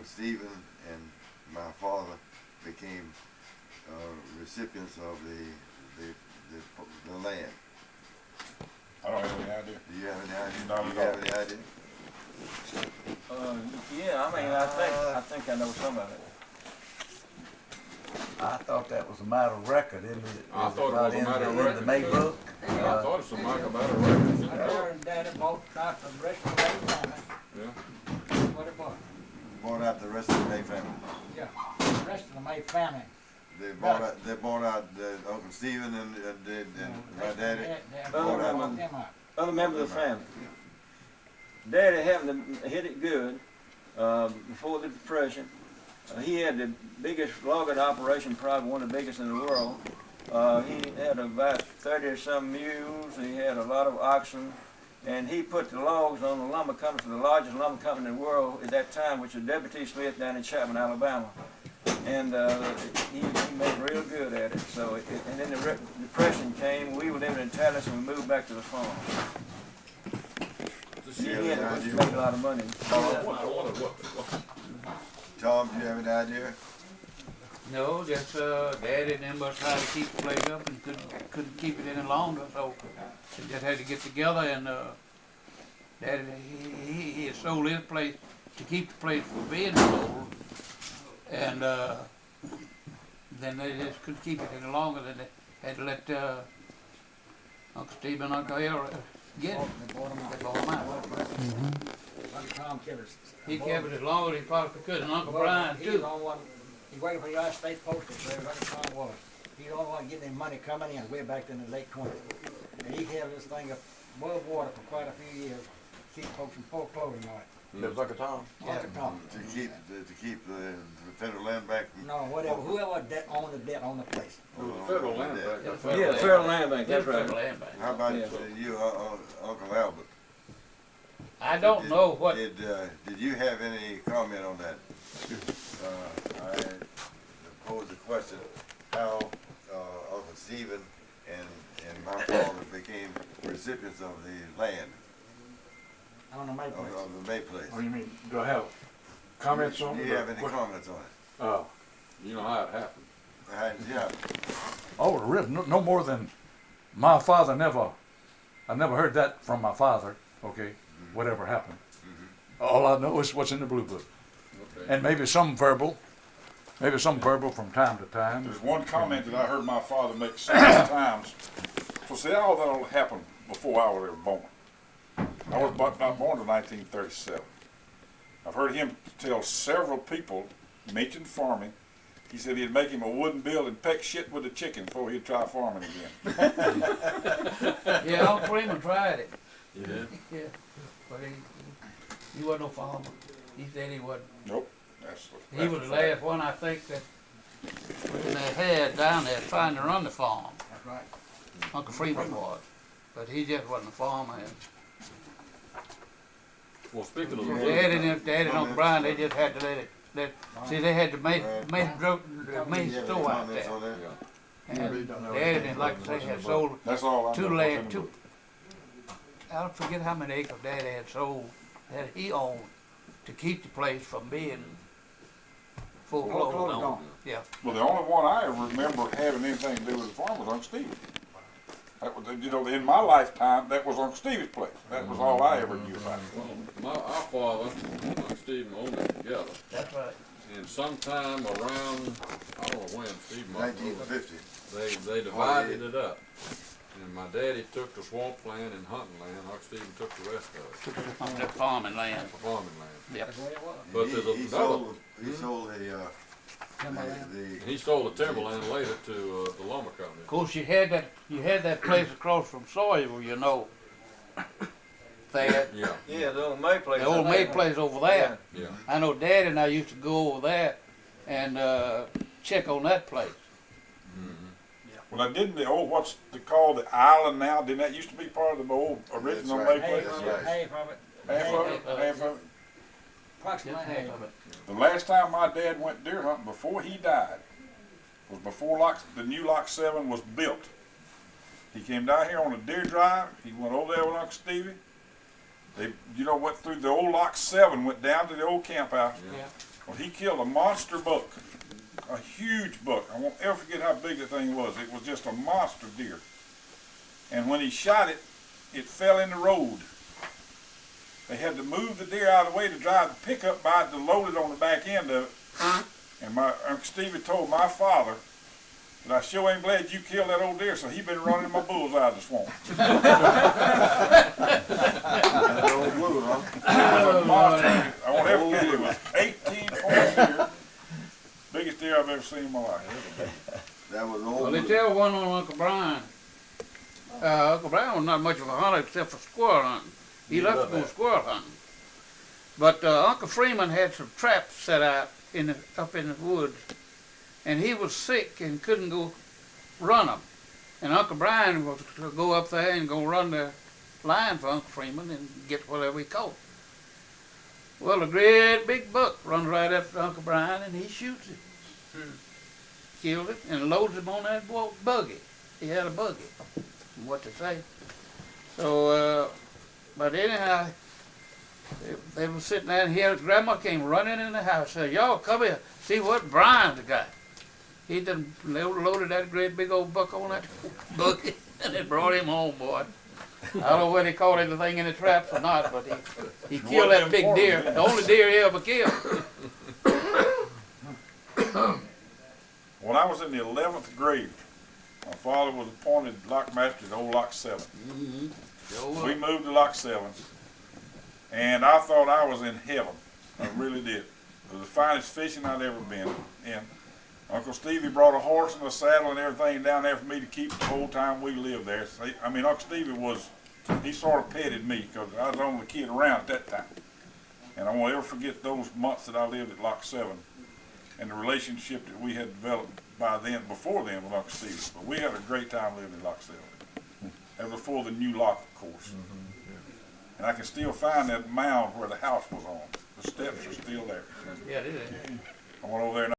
Uncle Stephen and my father became recipients of the land. I don't have any idea. Do you have any idea? Not Do at you have all. any idea? Yeah, I mean, I think I know some of it. I thought that was a matter of record, isn't it? I Is thought it not was a in matter of in record, the May too. book. I thought it was a matter of record. I heard Daddy bought out the rest of the family. Yeah. What it was? Bought out the rest of the May family. Yeah, the rest of the May family. They bought out Uncle Stephen and my daddy. Bought Bought them out. Other members of the family. Daddy happened to hit it good before the Depression. He had the biggest logging operation, probably one of the biggest in the world. He had about 30 or some mules. He had a lot of oxen. And he put the logs on the lumber company for the largest lumber company in the world at that time, which was W.T. Smith down in Chapman, Alabama. And he made real good at it. So, and then the Depression came. We were living in Tallahassee and we moved back to the farm. He had to make a lot of money. Tom, do you have any idea? No, just Daddy and them was trying to keep the place up and couldn't keep it any longer, so they just had to get together and Daddy he had sold his place to keep the place from being sold, and then they just couldn't keep it any longer. Then they had to let Uncle Steve and Uncle Al get it. They bought them out. They bought 'em out. Uncle Tom Killers. He kept it as long as he possibly could, and Uncle Brian He was too. the only one, he waited for the United States Postal Service, Uncle Tom was. He was the only one getting any money coming in way back in the late 20s. And he held this thing up above water for quite a few years, keep folks from foreclosing on it. Lives like a Tom. Uncle Tom. To keep the federal land back. No, whatever, whoever owned the debt on the place. Federal land back. Yeah, Yeah, Federal Land Bank, that's Federal right. Land Bank. How about Yeah. you, Uncle Albert? I don't know what. Did you have any comment on that? I posed the question, how Uncle Stephen and my father became recipients of the land, On the May place. of the May place. Oh, you mean, do I have comments on Do it? you have any comments on it? Oh, You know how it happened. Yeah. Oh, really? No more than my father I never heard that from my father, okay, whatever happened. All I know is what's in the blue book. Okay. And maybe some verbal from time to time. there's one comment that I heard my father make several times. So see, all that all happened before I was ever born. I was not born until 1937. I've heard him tell several people, mention farming. He said he'd make him a wooden bill and peck shit with the chicken before he'd try farming again. Yeah, Uncle Freeman tried it. Yeah. Yeah, but he wasn't no farmer. He said he wasn't. Nope. That's He was the last one, I think, that when they had down there trying to run the farm. That's right. Uncle Freeman was, but he just wasn't a farmer. And Well, speaking of the Dad and Uncle Brian, they just had to let it. See, they had to make Do you have store any out comments there. on that? And Dad, and like I say, had sold That's all I know. two What's in land, the two. book? I don't forget how many acres Dad had sold that he owned to keep the place from being foreclosed Foreclosed on. on. Yeah. Well, the only one I ever remember having anything to do with the farm was Uncle Steve. That was, in my lifetime, that was Uncle Steve's place. That was all I ever knew about it. our father and Stephen owned it together. That's right. And sometime around, I don't know when, Steve might know, 1950. they divided it up. And my daddy took the swampland and hunting land, Uncle Stephen took the rest of it, On that farming land. for farming land. Yep. That's the way it was. But He- there's he another, sold Timberland. he sold the timberland later to the lumber company. Of course, you had that place across from Sawyerville, you know. Thad, Yeah, Yeah, the old May place. the old May place over there. yeah. I know Dad and I used to go over there and check on that place. Well, now didn't the old, what's called the island now, didn't that used to be part of the old original That's right. May Half place? of That's it, right. half of it, Half of it, half of it. approximately Just half half. of it. The last time my dad went deer hunting before he died was before the new Lock 7 was built. He came down here on a deer drive. He went over there with Uncle Stevie. They, went through the old Lock 7, went down to the old camp house. Yeah. Well, he killed a monster buck, a huge buck. I won't ever forget how big the thing was. It was just a monster deer. And when he shot it, it fell in the road. They had to move the deer out of the way to drive the pickup by it to load it on the back end of it. And my Uncle Stevie told my father that I sure ain't glad you killed that old deer, so he been running my bulls out of the swamp. That old blue, huh? It was a monster. I won't ever forget it. It was 18-point deer. Biggest deer I've ever seen in my life. That was Well, old they blue. tell one on Uncle Brian. Uncle Brian was not much of a hunter except for squirrel hunting. He loved to go squirrel hunting. But Uncle Freeman had some traps set out up in the woods, and he was sick and couldn't go run them. And Uncle Brian was to go up there and go run the line for Uncle Freeman and get whatever he caught. Well, a great big buck runs right up to Uncle Brian, and he shoots it. Killed it and loads him on that buggy. He had a buggy. What to say? So, but anyhow, they were sitting there, and here Grandma came running in the house. Said, "Y'all come here, see what Brian's got." He done loaded that great big old buck on that buggy, and it brought him home, boy. I don't know whether he caught anything in the traps or not, but he killed that big deer, the only deer he ever killed. When I was in the 11th grade, my father was appointed lock master at old Lock 7. We moved to Lock 7, and I thought I was in heaven. I really did. It was the finest fishing I'd ever been in. Uncle Stevie brought a horse and a saddle and everything down there for me to keep the whole time we lived there. So, I mean, Uncle Stevie he sort of petted me because I was the only kid around at that time. And I won't ever forget those months that I lived at Lock 7 and the relationship that we had developed before then with Uncle Stevie. But we had a great time living at Lock 7. That was before the new lock, of course. And I can still find that mound where the house was on. The steps are still there. Yeah, it is. I went over there and